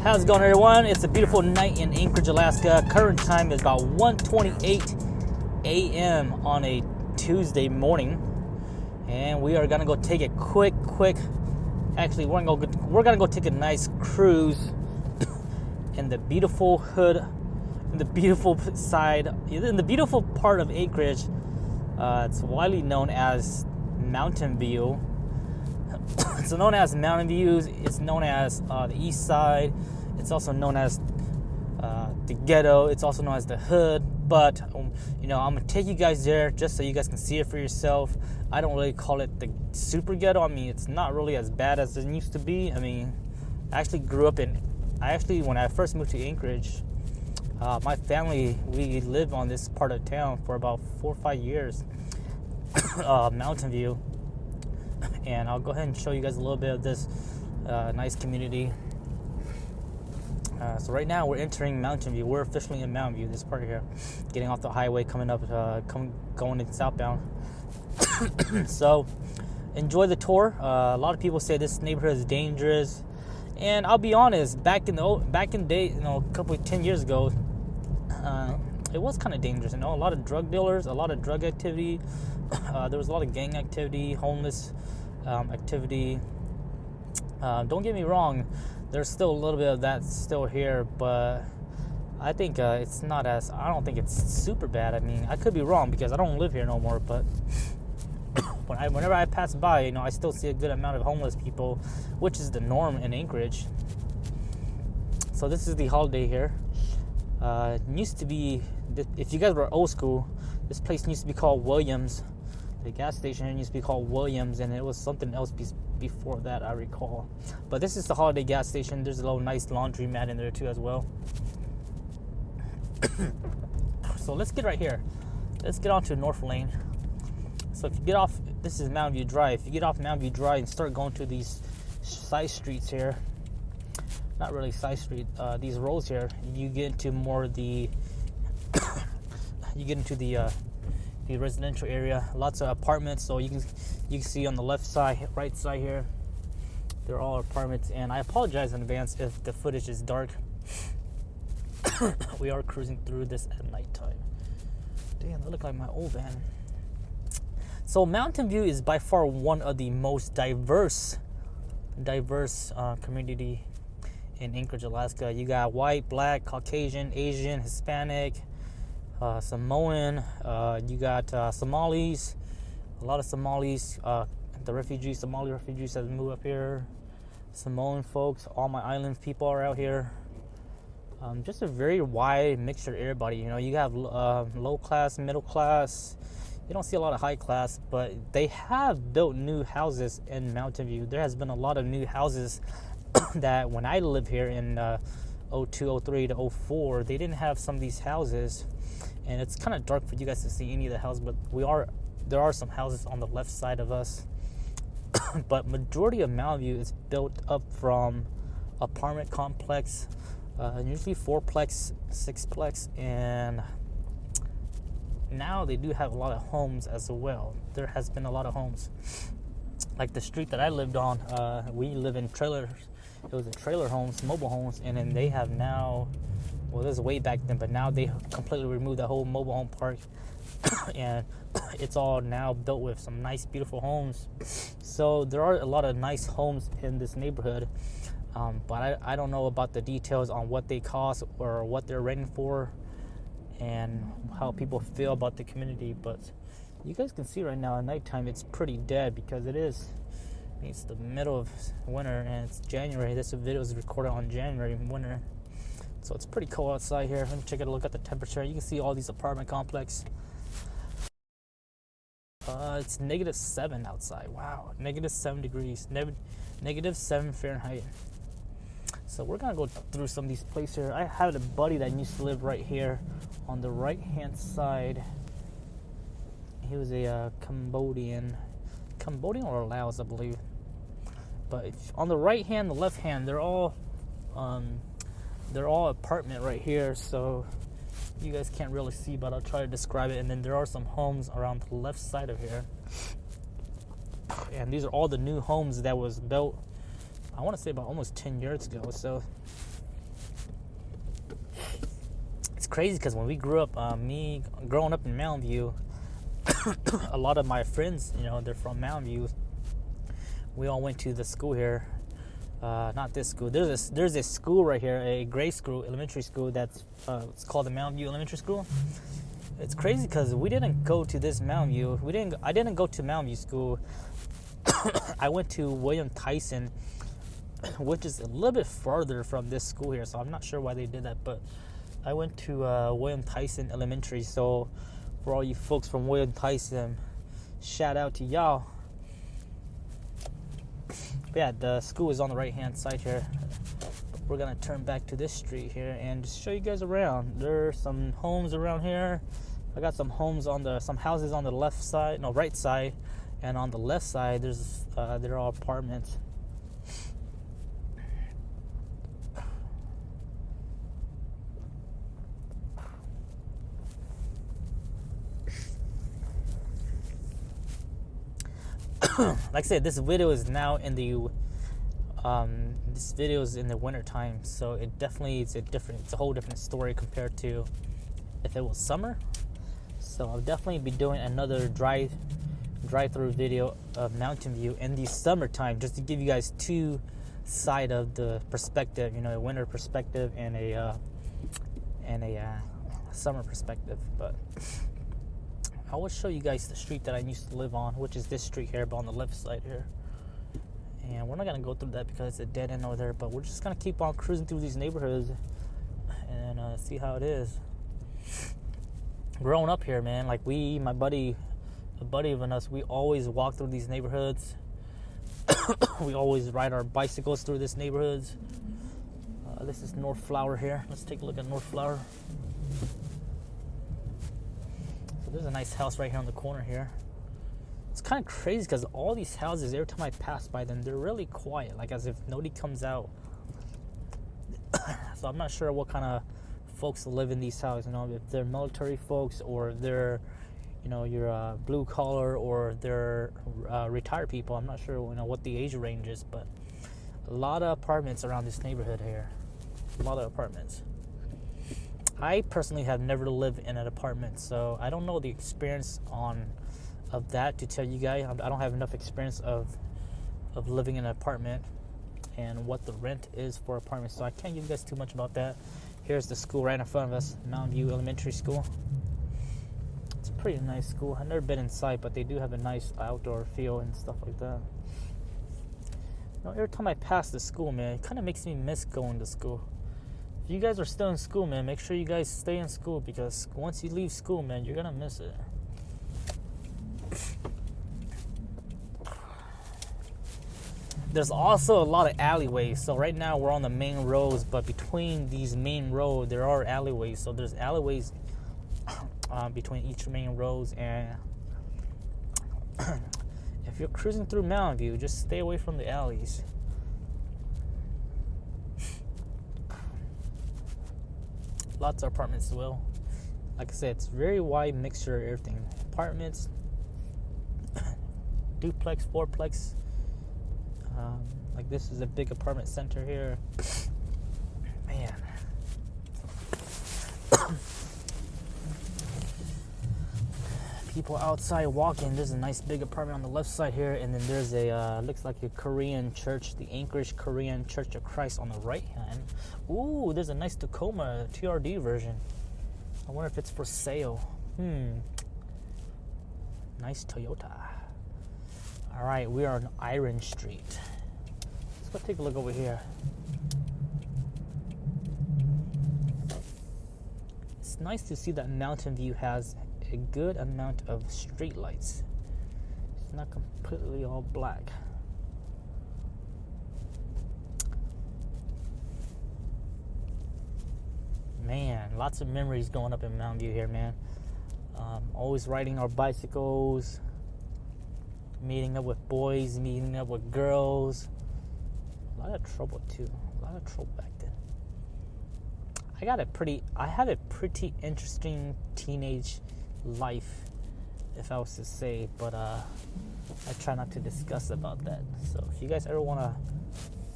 How's it going, everyone? It's a beautiful night in Anchorage, Alaska. Current time is about 1:28 a.m. on a Tuesday morning, and we are gonna go take a quick. Actually, we're gonna go take a nice cruise in the beautiful hood, in the beautiful side, in the beautiful part of Anchorage. It's widely known as Mountain View. It's known as Mountain Views. It's known as the East Side. It's also known as the Ghetto. It's also known as the Hood. But I'm gonna take you guys there just so you guys can see it for yourself. I don't really call it the super ghetto. I mean, it's not really as bad as it used to be. I mean, when I first moved to Anchorage, my family, we lived on this part of town for about 4 or 5 years. Mountain View. And I'll go ahead and show you guys a little bit of this nice community. So right now we're entering Mountain View. We're officially in Mountain View, this part here. Getting off the highway, coming up, going in southbound. So enjoy the tour. A lot of people say this neighborhood is dangerous, and I'll be honest. Back in the day, 10 years ago, it was kind of dangerous. A lot of drug dealers, a lot of drug activity. There was a lot of gang activity, homeless activity. Don't get me wrong, there's still a little bit of that still here, but I think I don't think it's super bad. I mean, I could be wrong because I don't live here no more, but whenever I pass by, I still see a good amount of homeless people, which is the norm in Anchorage. So this is the Holiday here. It used to be, if you guys were old school, this place used to be called Williams. The gas station used to be called Williams, and it was something else before that, I recall. But this is the Holiday gas station. There's a little nice laundromat in there too as well. So let's get right here. Let's get on to North Lane. So if you get off, this is Mountain View Drive. If you get off Mountain View Drive and start going to these side streets here, not really side street, these roads here, you get into more the the residential area. Lots of apartments. So you can see on the left side, right side here, they're all apartments. And I apologize in advance if the footage is dark. We are cruising through this at nighttime. Damn, that look like my old van. So Mountain View is by far one of the most diverse community in Anchorage, Alaska. You got white, black, Caucasian, Asian, Hispanic, Samoan. You got Somalis, a lot of Somalis. The Somali refugees that moved up here. Samoan folks, all my island people are out here. Just a very wide mixture of everybody. You have low class, middle class. You don't see a lot of high class, but they have built new houses in Mountain View. There has been a lot of new houses that when I lived here in 02, 03 to 04, they didn't have some of these houses. And it's kind of dark for you guys to see any of the houses, but there are some houses on the left side of us. But majority of Mountain View is built up from apartment complex, usually 4-plex, 6-plex, and now they do have a lot of homes as well. There has been a lot of homes. Like the street that I lived on, we live in trailers. It was a trailer homes, mobile homes, and then they have now, well, this is way back then, but now they completely removed the whole mobile home park, and it's all now built with some nice, beautiful homes. So there are a lot of nice homes in this neighborhood, but I don't know about the details on what they cost or what they're renting for and how people feel about the community. But you guys can see right now at nighttime it's pretty dead because it's the middle of winter and it's January. This video is recorded on January winter, so it's pretty cold outside here. Let me take a look at the temperature. You can see all these apartment complex. It's -7 outside. Wow, -7 degrees, -7 Fahrenheit. So we're gonna go through some of these places here. I have a buddy that used to live right here on the right hand side. He was a Cambodian or Laos, I believe. But on the right hand, the left hand, they're all apartment right here. So you guys can't really see, but I'll try to describe it. And then there are some homes around the left side of here. And these are all the new homes that was built, I want to say about almost 10 years ago. So crazy because when we grew up, me growing up in Mountain View, a lot of my friends, they're from Mountain View. We all went to the school here. Not this school. There's a school right here, a grade school, elementary school. That's it's called the Mountain View Elementary School. It's crazy because we didn't go to this Mountain View. I didn't go to Mountain View school. I went to William Tyson, which is a little bit farther from this school here. So I'm not sure why they did that, but I went to William Tyson Elementary. So for all you folks from William Tyson, shout out to y'all. But yeah, the school is on the right hand side here. We're gonna turn back to this street here and just show you guys around. There are some homes around here. I got some houses on the right side, and on the left side there are apartments. Like I said, this video is now in the winter time, so it's a whole different story compared to if it was summer. So I'll definitely be doing another drive-through video of Mountain View in the summertime, just to give you guys two side of the perspective, a winter perspective and a summer perspective. But I will show you guys the street that I used to live on, which is this street here, but on the left side here. And we're not gonna go through that because it's a dead end over there, but we're just gonna keep on cruising through these neighborhoods and see how it is. Growing up here, man, like a buddy of us, we always walk through these neighborhoods. We always ride our bicycles through these neighborhoods. This is North Flower here. Let's take a look at North Flower. So there's a nice house right here on the corner here. It's kind of crazy because all these houses, every time I pass by them, they're really quiet, like as if nobody comes out. So I'm not sure what kind of folks live in these houses, if they're military folks or if they're, you're blue collar or they're retired people. I'm not sure, what the age range is, but a lot of apartments around this neighborhood here. A lot of apartments. I personally have never lived in an apartment, so I don't know the experience of that to tell you guys. I don't have enough experience of living in an apartment and what the rent is for apartments, so I can't give you guys too much about that. Here's the school right in front of us, Mountain View Elementary School. It's a pretty nice school. I've never been inside, but they do have a nice outdoor feel and stuff like that. Every time I pass the school, man, it kind of makes me miss going to school. If you guys are still in school, man, make sure you guys stay in school, because once you leave school, man, you're gonna miss it. There's also a lot of alleyways. So right now we're on the main roads, but between these main roads there are alleyways. So there's alleyways between each main roads, and if you're cruising through Mountain View, just stay away from the alleys. Lots of apartments as well. Like I said, it's very wide mixture of everything. Apartments, duplex, fourplex. Like this is a big apartment center here. Man. People outside walking. There's a nice big apartment on the left side here, and then there's a looks like a Korean church, the Anchorage Korean Church of Christ on the right hand. Ooh, there's a nice Tacoma TRD version. I wonder if it's for sale. Nice Toyota. All right, we are on Iron Street. Let's go take a look over here. It's nice to see that Mountain View has a good amount of street lights. It's not completely all black. Man, lots of memories going up in Mountain View here, man. Always riding our bicycles, meeting up with boys, meeting up with girls. A lot of trouble too. A lot of trouble back then. I had a pretty interesting teenage life, if I was to say, but I try not to discuss about that. So if you guys ever want to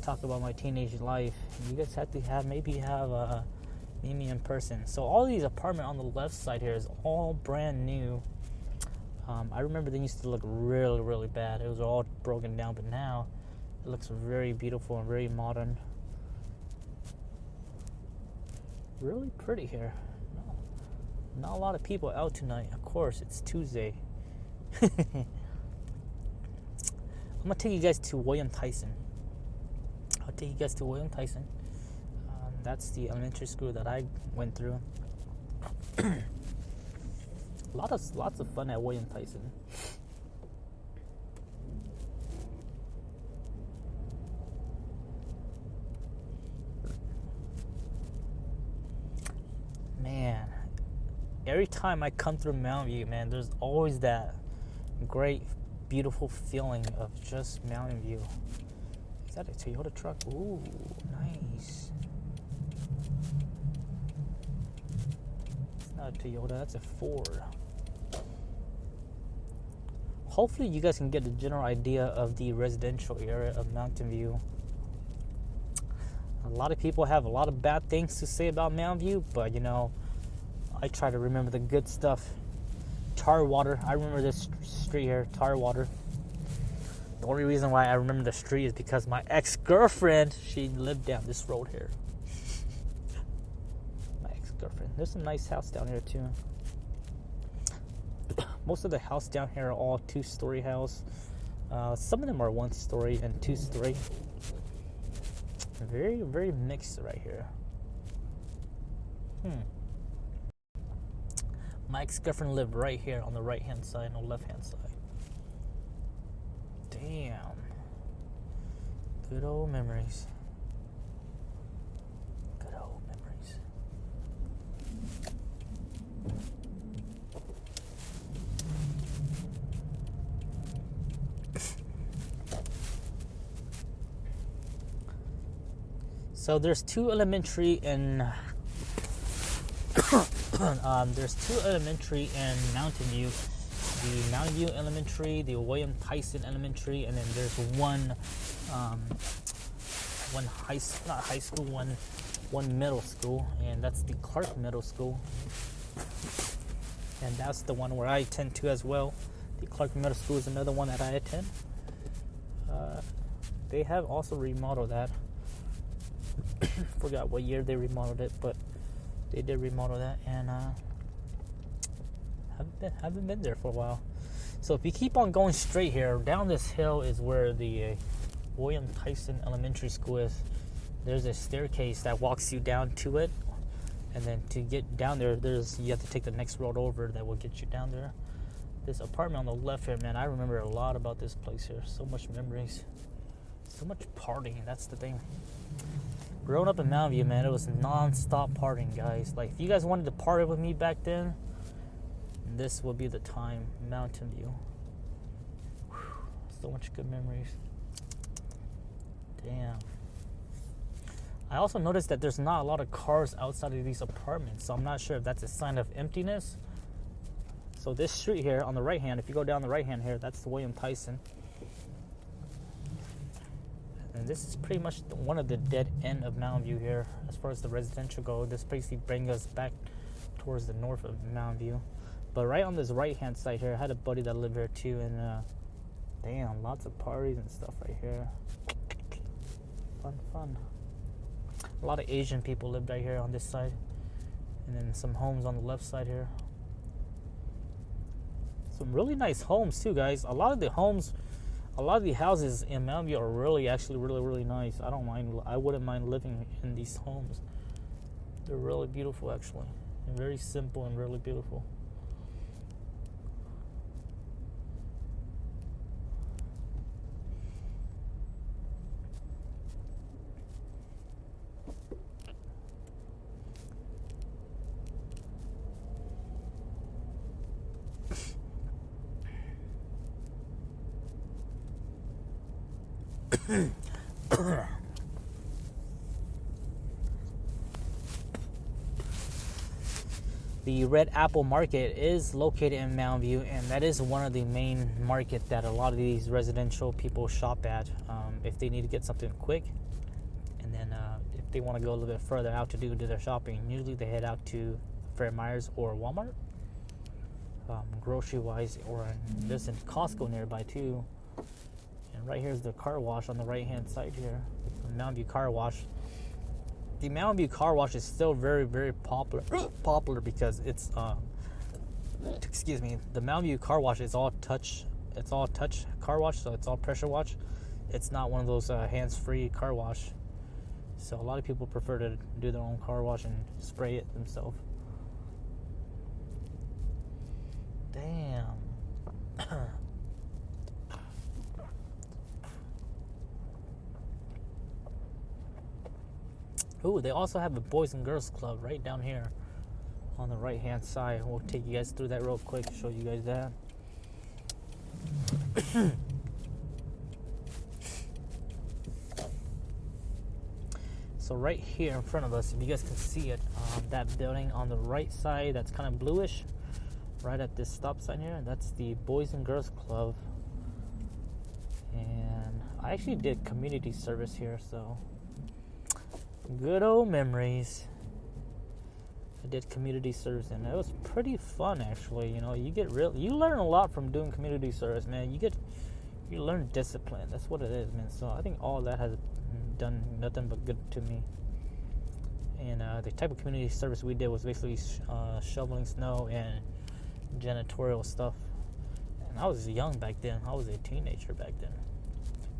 talk about my teenage life, you guys have to have Meet me in person. So all these apartments on the left side here is all brand new. I remember they used to look really, really bad. It was all broken down, but now it looks very beautiful and very modern. Really pretty here. Not a lot of people out tonight. Of course, it's Tuesday. I'm gonna take you guys to William Tyson. I'll take you guys to William Tyson. That's the elementary school that I went through. Lots of fun at William Tyson. Man, every time I come through Mountain View, man, there's always that great, beautiful feeling of just Mountain View. Is that a Toyota truck? Ooh, nice. It's not a Toyota, that's a Ford. Hopefully you guys can get a general idea of the residential area of Mountain View. A lot of people have a lot of bad things to say about Mountain View, but you know, I try to remember the good stuff. Tar Water, I remember this street here, Tar Water. The only reason why I remember the street is because my ex-girlfriend, she lived down this road here. My ex-girlfriend. There's a nice house down here too. Most of the house down here are all two-story house. Some of them are one-story and two-story. Very, very mixed right here. My ex-girlfriend lived right here on the right-hand side and the left-hand side. Damn. Good old memories. Good old memories. So there's two elementary in Mountain View. The Mountain View Elementary, the William Tyson Elementary, and then there's one middle school, and that's the Clark Middle School. And that's the one where I attend to as well. The Clark Middle School is another one that I attend. They have also remodeled that. Forgot what year they remodeled it, but they did remodel that, and haven't been there for a while. So if you keep on going straight here, down this hill is where the William Tyson Elementary School is. There's a staircase that walks you down to it, and then to get down there, you have to take the next road over that will get you down there. This apartment on the left here, man, I remember a lot about this place here. So much memories, so much partying. That's the thing. Growing up in Mountain View, man, it was non-stop partying, guys. Like, if you guys wanted to party with me back then, this would be the time. Mountain View. Whew, so much good memories. Damn. I also noticed that there's not a lot of cars outside of these apartments, so I'm not sure if that's a sign of emptiness. So this street here on the right hand, if you go down the right hand here, that's the William Tyson. And this is pretty much one of the dead end of Mountain View here. As far as the residential go, this basically brings us back towards the north of Mountain View. But right on this right hand side here, I had a buddy that lived here too, and damn, lots of parties and stuff right here. Fun. A lot of Asian people lived right here on this side, and then some homes on the left side here. Some really nice homes too, guys. A lot of the houses in Mountain View are really nice. I wouldn't mind living in these homes. They're really beautiful, actually, and very simple and really beautiful. The Red Apple Market is located in Mountain View, and that is one of the main market that a lot of these residential people shop at if they need to get something quick. And then if they want to go a little bit further out to do their shopping. Usually they head out to Fred Meyer's or Walmart, grocery wise, or there's a Costco nearby too. And right here's the car wash on the right hand side here, the Mountain View car wash. The Mountain View car wash is still very, very popular because it's excuse me, the Mountain View car wash is all touch. It's all touch car wash, so it's all pressure wash. It's not one of those hands-free car wash. So a lot of people prefer to do their own car wash and spray it themselves. Damn. Ooh, they also have a Boys and Girls Club right down here on the right hand side. We'll take you guys through that real quick, show you guys that. So right here in front of us, if you guys can see it, that building on the right side that's kind of bluish, right at this stop sign here, that's the Boys and Girls Club. And I actually did community service here, so good old memories. I did community service and it was pretty fun actually. You know, you learn a lot from doing community service, man. You learn discipline. That's what it is, man. So I think all that has done nothing but good to me. And the type of community service we did was basically shoveling snow and janitorial stuff. And I was young back then. I was a teenager back then.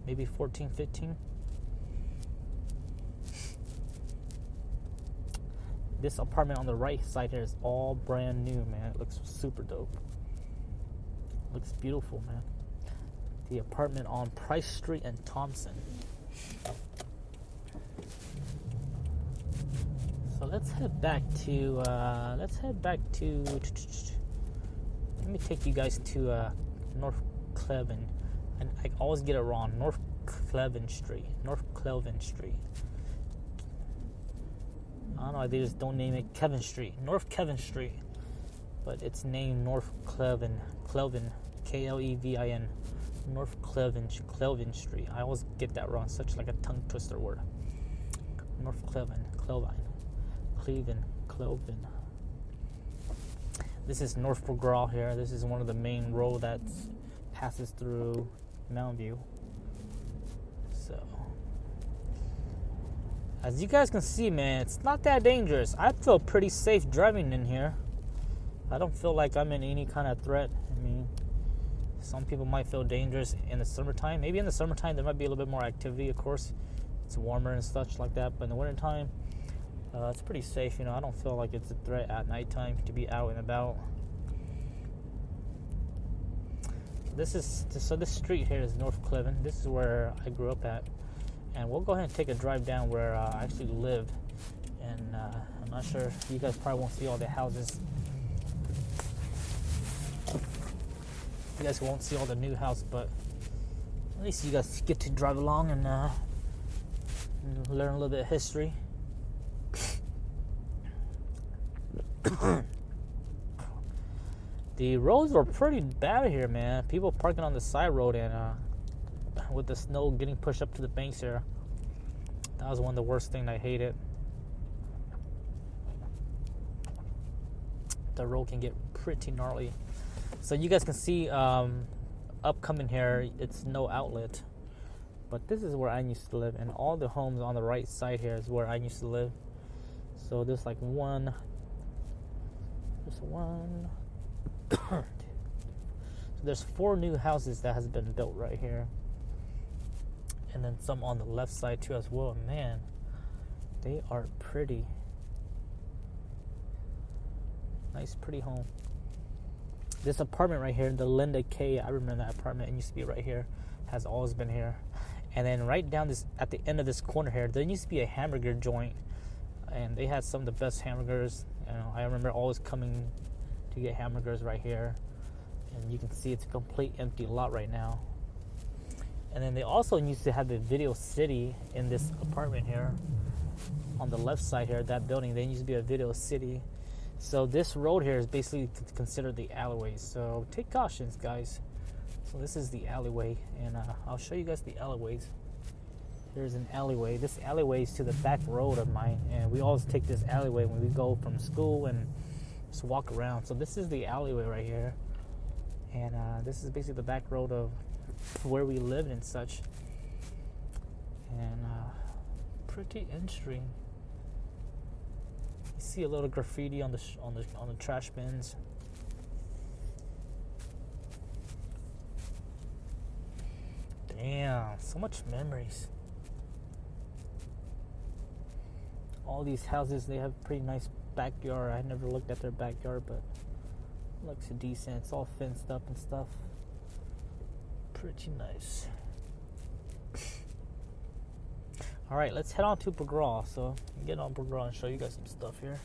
Maybe 14, 15. This apartment on the right side here is all brand new, man. It looks super dope. Looks beautiful, man. The apartment on Price Street and Thompson. So let's head back to. Let me take you guys to North Cleven, and I always get it wrong. North Cleven Street. I don't know, they just don't name it Kevin Street. North Kevin Street. But it's named North Cleven, K-L-E-V-I-N. North Cleven Street. I always get that wrong. Such like a tongue twister word. North Cleven. This is North McGraw here. This is one of the main road that passes through Mountain View. So, as you guys can see, man, it's not that dangerous. I feel pretty safe driving in here. I don't feel like I'm in any kind of threat. I mean, some people might feel dangerous in the summertime. Maybe in the summertime there might be a little bit more activity, of course. It's warmer and such like that. But in the wintertime, it's pretty safe. You know, I don't feel like it's a threat at nighttime to be out and about. So this street here is North Cleven. This is where I grew up at. And we'll go ahead and take a drive down where I actually lived. And I'm not sure, you guys probably won't see all the houses. You guys won't see all the new house, but at least you guys get to drive along and learn a little bit of history. The roads were pretty bad here, man. People parking on the side road and with the snow getting pushed up to the banks here. That was one of the worst things I hated. The road can get pretty gnarly. So you guys can see upcoming here, it's no outlet. But this is where I used to live, and all the homes on the right side here is where I used to live. So there's like one. So there's 4 new houses that has been built right here. And then some on the left side too as well. Man, they are pretty. Nice, pretty home. This apartment right here, the Linda K, I remember that apartment. It used to be right here. Has always been here. And then right down this, at the end of this corner here, there used to be a hamburger joint. And they had some of the best hamburgers. You know, I remember always coming to get hamburgers right here. And you can see it's a complete empty lot right now. And then they also used to have a Video City in this apartment here. On the left side here, that building, there used to be a Video City. So this road here is basically considered the alleyway. So take cautions, guys. So this is the alleyway, and I'll show you guys the alleyways. There's an alleyway. This alleyway is to the back road of mine, and we always take this alleyway when we go from school and just walk around. So this is the alleyway right here, and this is basically the back road of where we live and such. And pretty interesting. You see a little graffiti on the trash bins. Damn, so much memories. All these houses, they have pretty nice backyard. I never looked at their backyard, but it looks decent. It's all fenced up and stuff. Pretty nice. All right, let's head on to Bergerac. So get on Bergerac and show you guys some stuff here.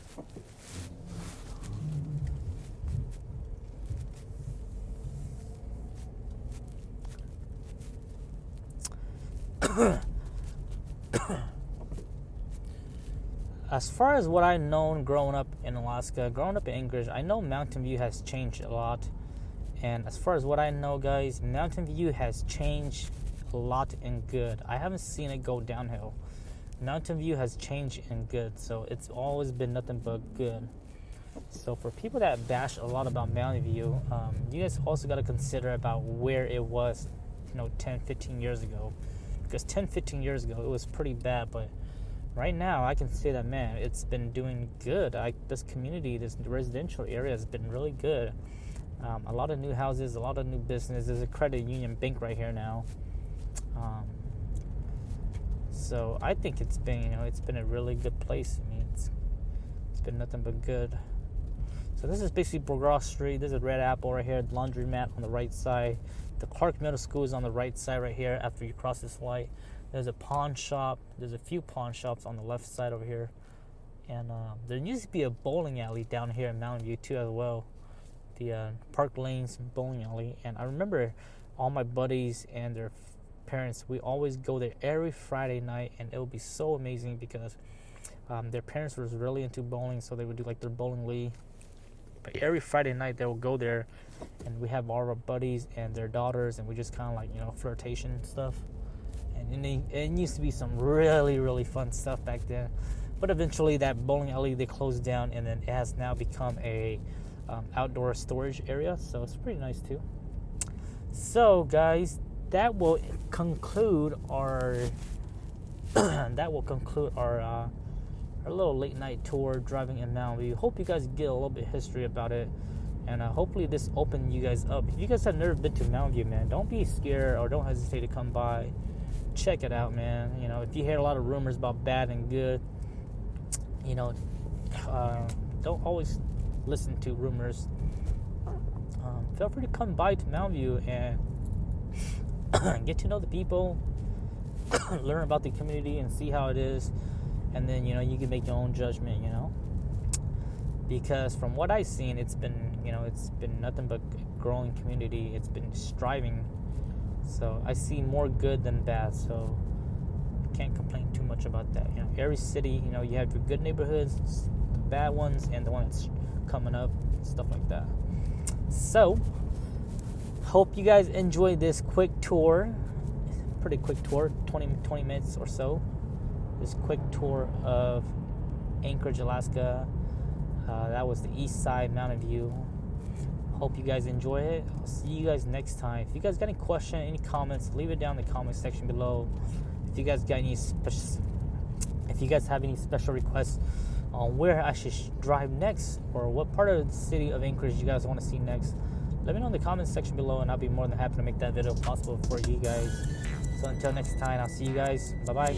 As far as what I've known growing up in Alaska, growing up in Anchorage, I know Mountain View has changed a lot. And as far as what I know, guys, Mountain View has changed a lot in good. I haven't seen it go downhill. Mountain View has changed in good, so it's always been nothing but good. So for people that bash a lot about Mountain View, you guys also got to consider about where it was, 10, 15 years ago. Because 10, 15 years ago, it was pretty bad, but right now, I can say that, man, it's been doing good. This community, this residential area has been really good. A lot of new houses, a lot of new business. There's a credit union bank right here now. So I think it's been, it's been a really good place. I mean, it's been nothing but good. So this is basically Bergerac Street. There's a Red Apple right here, the laundromat on the right side. The Clark Middle School is on the right side right here after you cross this light. There's a pawn shop. There's a few pawn shops on the left side over here. And there used to be a bowling alley down here in Mountain View too as well. The Park Lanes bowling alley. And I remember all my buddies and their parents, we always go there every Friday night, and it would be so amazing because their parents were really into bowling, so they would do like their bowling league. But every Friday night they would go there, and we have all our buddies and their daughters, and we just kind of like, flirtation and stuff. And it used to be some really, really fun stuff back then. But eventually that bowling alley, they closed down, and then it has now become a outdoor storage area. So it's pretty nice too. So guys, that will conclude our our little late night tour driving in Mountain View. Hope you guys get a little bit of history about it. And hopefully this opened you guys up. If you guys have never been to Mountain View, man, don't be scared or don't hesitate to come by. Check it out, man. If you hear a lot of rumors about bad and good, don't always listen to rumors. Feel free to come by to Mountain View and get to know the people, learn about the community and see how it is. And then, you can make your own judgment, Because from what I've seen, it's been nothing but growing community. It's been striving. So I see more good than bad. So I can't complain too much about that. Every city, you have your good neighborhoods, the bad ones, and the ones coming up, stuff like that. So hope you guys enjoyed this quick tour. Pretty quick tour, 20 minutes or so. This quick tour of Anchorage, Alaska. That was the east side, Mountain View. Hope you guys enjoy it. I'll see you guys next time. If you guys got any questions, any comments, leave it down in the comment section below. If you guys got if you guys have any special requests on where I should drive next, or what part of the city of Anchorage you guys want to see next, let me know in the comment section below, and I'll be more than happy to make that video possible for you guys. So until next time, I'll see you guys. Bye-bye.